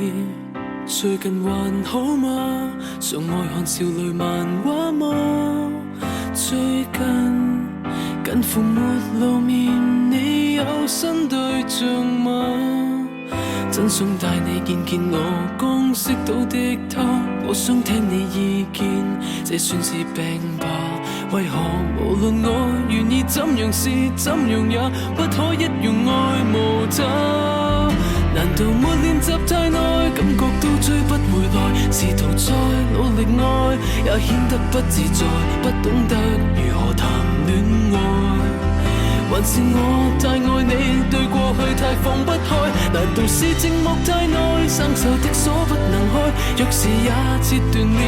你最近還好嗎？常愛看少女漫畫嗎？最近近乎沒露面，你有新對象嗎？真想帶你見見我剛識到的他，我想聽你意見，這算是病吧？為何無論我願意怎樣試怎樣也不可一樣愛無他？難道沒練習太耐，感覺都追不回來？試圖再努力愛，也顯得不自在，不懂得如何談戀愛。還是我太愛你，對過去太放不開？難道是寂寞太耐，生鏽的鎖不能開？鑰匙也切斷了，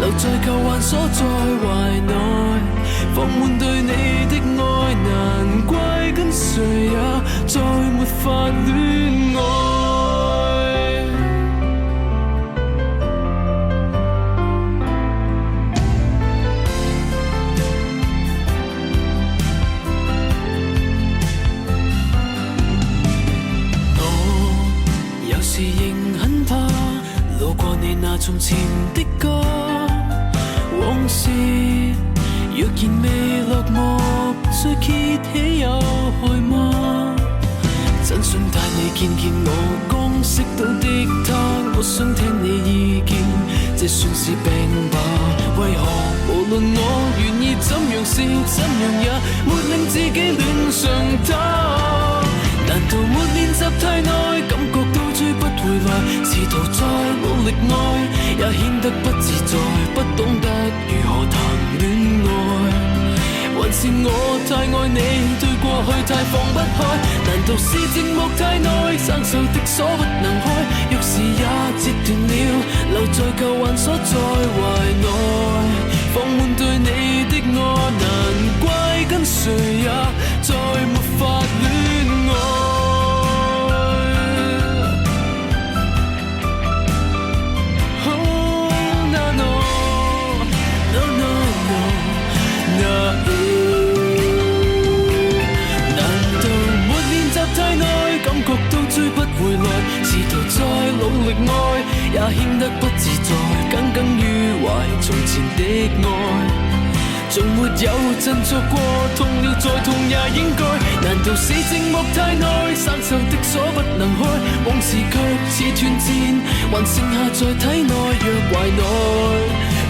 留在舊患鎖在懷內，放滿對你的愛，難怪跟誰也再沒法戀愛。仍很怕路過你那從前的家，往事若然未落幕，再揭起有害嗎？真想帶你見見我剛識到的他，我想聽你意見，這算是病吧？為何無論我願意怎樣試怎樣也沒令自己戀上他？難道沒練習太耐，感覺都追不回來？試圖再努力愛，也顯得不自在，不懂得如何談戀愛。還是我太愛你，對過去太放不開？難道是寂寞太耐，生鏽的鎖不能開？鑰匙也折斷了，留在舊患鎖在懷內，放滿對你的愛，難怪跟誰也再沒法戀愛。追不回來，試圖再努力愛，也顯得不自在，耿耿於懷從前的愛，從沒有振作過，痛了再痛也應該。難道是寂寞太耐，生鏽的鎖不能開？往事卻似斷箭，還剩下在體內若懷內，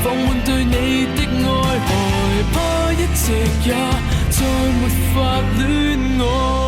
放滿對你的愛，害怕一直也再沒法戀愛。